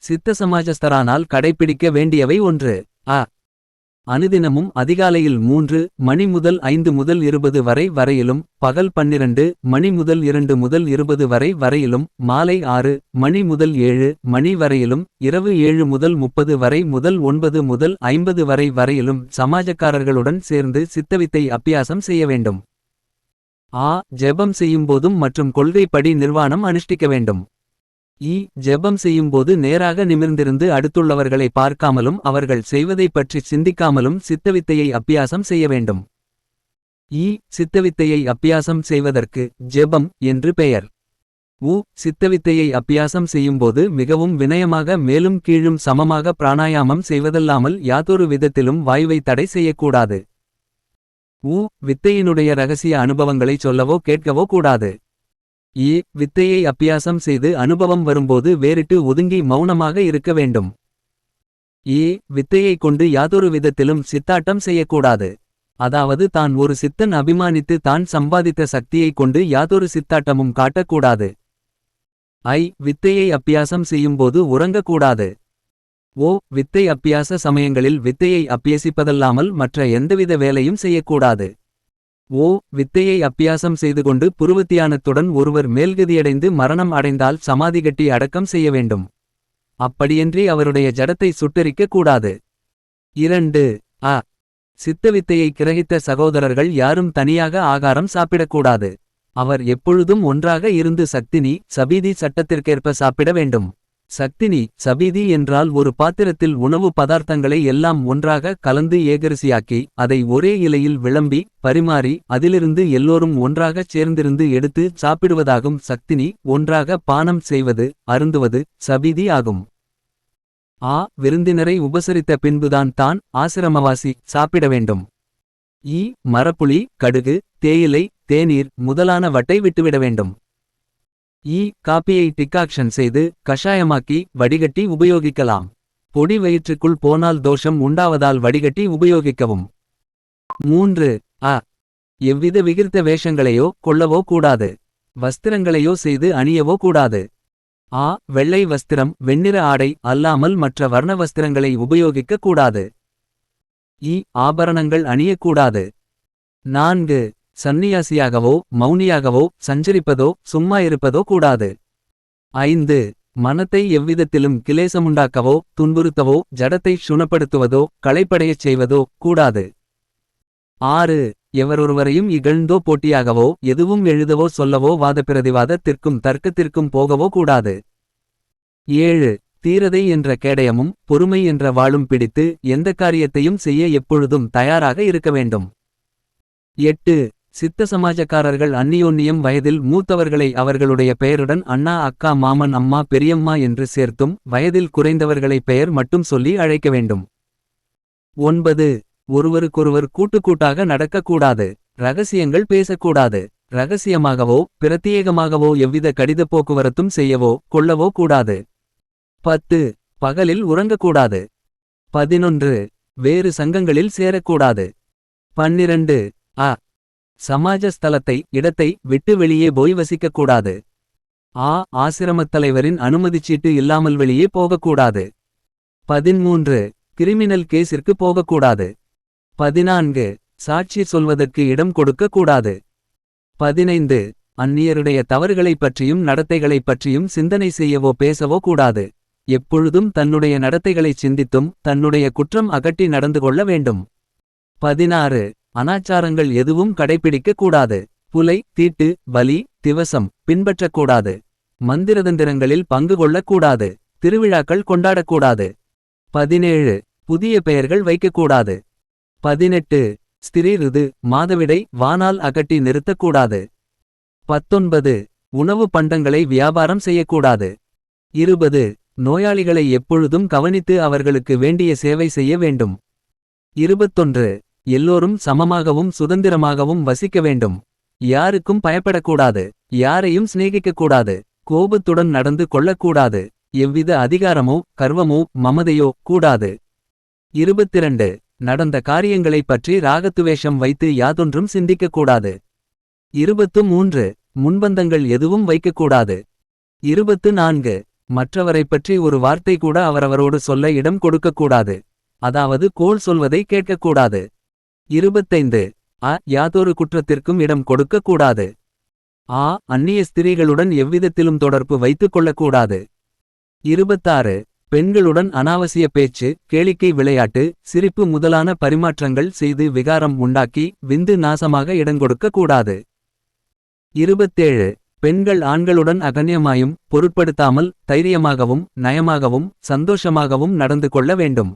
சித்த சமாஜஸ்தரானால் கடைப்பிடிக்க வேண்டியவை 1. அனுதினமும் அதிகாலையில் 3 மணி முதல் 5 முதல் 20 வரை வரையிலும், பகல் 12 மணி முதல் 2 முதல் 20 வரை வரையிலும், மாலை 6 மணி முதல் 7 மணி வரையிலும், இரவு 7 முதல் 30 வரை முதல் 9 முதல் 50 வரை வரையிலும் சமாஜக்காரர்களுடன் சேர்ந்து சித்தவித்தை அபியாசம் செய்ய வேண்டும். ஜெபம் செய்யும்போதும் மற்றும் கொள்கைப்படி நிர்வாணம் அனுஷ்டிக்க வேண்டும். ஜெபம் செய்யும்போது நேராக நிமிர்ந்திருந்து அடுத்துள்ளவர்களை பார்க்காமலும் அவர்கள் செய்வதைப் பற்றி சிந்திக்காமலும் சித்தவித்தையை அப்பியாசம் செய்ய வேண்டும். சித்தவித்தையை அப்பியாசம் செய்வதற்கு ஜெபம் என்று பெயர். சித்தவித்தையை அப்பியாசம் செய்யும்போது மிகவும் வினயமாக மேலும் கீழும் சமமாக பிராணாயாமம் செய்வதல்லாமல் யாதொரு விதத்திலும் வாயுவை தடை செய்யக்கூடாது. வித்தையினுடைய ரகசிய அனுபவங்களை சொல்லவோ கேட்கவோ கூடாது. வித்தையை அப்பியாசம் செய்து அனுபவம் வரும்போது வேறிட்டு ஒதுங்கி மௌனமாக இருக்க வேண்டும். வித்தையை கொண்டு யாதொரு விதத்திலும் சித்தாட்டம் செய்யக்கூடாது. அதாவது தான் ஒரு சித்தன் அபிமானித்து தான் சம்பாதித்த சக்தியை கொண்டு யாதொரு சித்தாட்டமும் காட்டக்கூடாது. வித்தையை அப்பியாசம் செய்யும்போது உறங்கக்கூடாது. வித்தை அப்பியாச சமயங்களில் வித்தையை அப்பியசிப்பதல்லாமல் மற்ற எந்தவித வேலையும் செய்யக்கூடாது. வித்தையை அப்பியாசம் செய்து கொண்டு புருவத்தியானத்துடன் ஒருவர் மேல்கதியடைந்து மரணம் அடைந்தால் சமாதி கட்டி அடக்கம் செய்ய வேண்டும். அப்படியன்றி அவருடைய ஜடத்தை சுட்டரிக்க கூடாது. 2. சித்தவித்தையை கிரகித்த சகோதரர்கள் யாரும் தனியாக ஆகாரம் சாப்பிடக்கூடாது. அவர் எப்பொழுதும் ஒன்றாக இருந்து சக்தினி சபீதி சட்டத்திற்கேற்ப சாப்பிட வேண்டும். சக்தினி சபீதி என்றால் ஒரு பாத்திரத்தில் உணவு பதார்த்தங்களை எல்லாம் ஒன்றாக கலந்து ஏகரிசியாக்கி அதை ஒரே இலையில் விளம்பி பரிமாறி அதிலிருந்து எல்லோரும் ஒன்றாகச் சேர்ந்திருந்து எடுத்து சாப்பிடுவதாகும். சக்தினி ஒன்றாக பானம் செய்வது அருந்துவது சபீதி ஆகும். விருந்தினரை உபசரித்த பின்புதான் தான் ஆசிரமவாசி சாப்பிட வேண்டும். மரப்புளி கடுகு தேயிலை தேநீர் முதலான வட்டை விட்டுவிட வேண்டும். காப்பியை டிகாக்ஷன் செய்து கஷாயமாக்கி வடிகட்டி உபயோகிக்கலாம். பொடி வயிற்றுக்குள் போனால் தோஷம் உண்டாவதால் வடிகட்டி உபயோகிக்கவும். 3. எவ்வித விகிர்த்த வேஷங்களையோ கொள்ளவோ கூடாது. வஸ்திரங்களையோ செய்து அணியவோ கூடாது. வெள்ளை வஸ்திரம் வெண்ணிற ஆடை அல்லாமல் மற்ற வர்ண வஸ்திரங்களை உபயோகிக்க கூடாது. ஆபரணங்கள் அணியக்கூடாது. 4. சந்நியாசியாகவோ மௌனியாகவோ சஞ்சரிப்பதோ சும்மா இருப்பதோ கூடாது. 5. மனத்தை எவ்விதத்திலும் கிலேசமுண்டாக்கவோ துன்புறுத்தவோ ஜடத்தை சுணப்படுத்துவதோ களைப்படையச் செய்வதோ கூடாது. 6. எவரொருவரையும் இகழ்ந்தோ போட்டியாகவோ எதுவும் எழுதவோ சொல்லவோ வாதப்பிரதிவாதத்திற்கும் தர்க்கத்திற்கும் போகவோ கூடாது. 7. தீரதை என்ற கேடயமும் பொறுமை என்ற வாளும் பிடித்து எந்த காரியத்தையும் செய்ய எப்பொழுதும் தயாராக இருக்க வேண்டும். 8. சித்த சமாஜக்காரர்கள் அந்நியோன்னியம் வயதில் மூத்தவர்களை அவர்களுடைய பெயருடன் அண்ணா அக்கா மாமன் அம்மா பெரியம்மா என்று சேர்த்தும் வயதில் குறைந்தவர்களை பெயர் மட்டும் சொல்லி அழைக்க வேண்டும். 9. ஒருவருக்கொருவர் கூட்டுக்கூட்டாக நடக்கக்கூடாது. ரகசியங்கள் பேசக்கூடாது. ரகசியமாகவோ பிரத்தியேகமாகவோ எவ்வித கடித போக்குவரத்தும் செய்யவோ கொள்ளவோ கூடாது. 10. பகலில் உறங்கக்கூடாது. 11. வேறு சங்கங்களில் சேரக்கூடாது. 12. சமாஜ ஸ்தலத்தை இடத்தை விட்டு வெளியே போய் வசிக்கக்கூடாது. ஆசிரமத் தலைவரின் அனுமதிச்சீட்டு இல்லாமல் வெளியே போகக்கூடாது. 13. கிரிமினல் கேஸிற்கு போகக்கூடாது. 14. சாட்சி சொல்வதற்கு இடம் கொடுக்கக்கூடாது. 15. அந்நியருடைய தவறுகளைப் பற்றியும் நடத்தைகளைப் பற்றியும் சிந்தனை செய்யவோ பேசவோ கூடாது. எப்பொழுதும் தன்னுடைய நடத்தைகளைச் சிந்தித்தும் தன்னுடைய குற்றம் அகற்றி நடந்து கொள்ள வேண்டும். 16. அனாச்சாரங்கள் எதுவும் கடைப்பிடிக்க கூடாது. புலை தீட்டு பலி திவசம் பின்பற்றக்கூடாது. மந்திரதந்திரங்களில் பங்கு கொள்ளக்கூடாது. திருவிழாக்கள் கொண்டாடக்கூடாது. 17. புதிய பெயர்கள் வைக்கக்கூடாது. 18. ஸ்திரீ ருது மாதவிடை வானால் அகட்டி நிறுத்தக்கூடாது. 19. உணவு பண்டங்களை வியாபாரம் செய்யக்கூடாது. 20. நோயாளிகளை எப்பொழுதும் கவனித்து அவர்களுக்கு வேண்டிய சேவை செய்ய வேண்டும். 21. எல்லோரும் சமமாகவும் சுதந்திரமாகவும் வசிக்க வேண்டும். யாருக்கும் பயப்படக்கூடாது. யாரையும் சிநேகிக்கக்கூடாது. கோபத்துடன் நடந்து கொள்ளக்கூடாது. எவ்வித அதிகாரமோ கர்வமோ மமதையோ கூடாது. 22. நடந்த காரியங்களைப் பற்றி ராகத்துவேஷம் வைத்து யாதொன்றும் சிந்திக்கக்கூடாது. 23. முன்பந்தங்கள் எதுவும் வைக்கக்கூடாது. 24. மற்றவரைப் பற்றி ஒரு வார்த்தை கூட அவரவரோடு சொல்ல இடம் கொடுக்கக்கூடாது. அதாவது கோள் சொல்வதை கேட்கக்கூடாது. 25. யாதொரு குற்றத்திற்கும் இடம் கொடுக்கக்கூடாது. அந்நிய ஸ்திரீகளுடன் எவ்விதத்திலும் தொடர்பு வைத்துக் கொள்ளக்கூடாது. 26. பெண்களுடன் அனாவசிய பேச்சு, கேளிக்கை, விளையாட்டு, சிரிப்பு முதலான பரிமாற்றங்கள் செய்து விகாரம் உண்டாக்கி விந்து நாசமாக இடங்கொடுக்க கூடாது. 27. பெண்கள் ஆண்களுடன் அகண்யமாயும் பொருட்படுத்தாமல் தைரியமாகவும் நயமாகவும் சந்தோஷமாகவும் நடந்து கொள்ள வேண்டும்.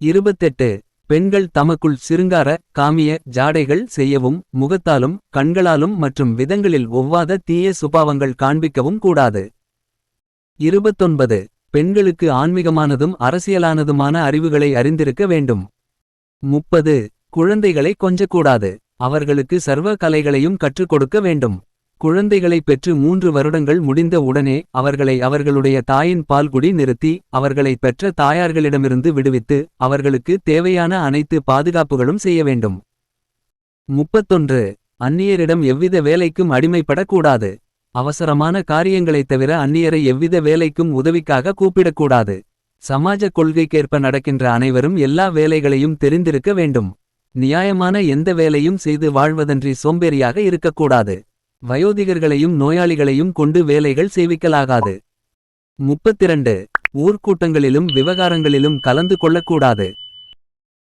28. பெண்கள் தமக்குள் சிருங்கார காமிய ஜாடைகள் செய்யவும் முகத்தாலும் கண்களாலும் மற்றும் விதங்களில் ஒவ்வாத தீய சுபாவங்கள் காண்பிக்கவும் கூடாது. 29. பெண்களுக்கு ஆன்மீகமானதும் அரசியலானதுமான அறிவுகளை அறிந்திருக்க வேண்டும். 30. குழந்தைகளை கொஞ்சக்கூடாது. அவர்களுக்கு சர்வ கலைகளையும் கற்றுக் கொடுக்க வேண்டும். குழந்தைகளை பெற்று 3 வருடங்கள் முடிந்த உடனே அவர்களை அவர்களுடைய தாயின் பால்குடி நிறுத்தி அவர்களை பெற்ற தாயார்களிடமிருந்து விடுவித்து அவர்களுக்கு தேவையான அனைத்து பாதுகாப்புகளும் செய்ய வேண்டும். 31. அந்நியரிடம் எவ்வித வேலைக்கும் அடிமைப்படக்கூடாது. அவசரமான காரியங்களைத் தவிர அந்நியரை எவ்வித வேலைக்கும் உதவிக்காக கூப்பிடக்கூடாது. சமாஜ கொள்கைக்கேற்ப நடக்கின்ற அனைவரும் எல்லா வேலைகளையும் தெரிந்திருக்க வேண்டும். நியாயமான எந்த வேலையும் செய்து வாழ்வதன்றி சோம்பேறியாக இருக்கக்கூடாது. வயோதிகர்களையும் நோயாளிகளையும் கொண்டு வேலைகள் செய்விக்கலாகாது. 32. ஊர்க்கூட்டங்களிலும் விவகாரங்களிலும் கலந்து கொள்ளக்கூடாது.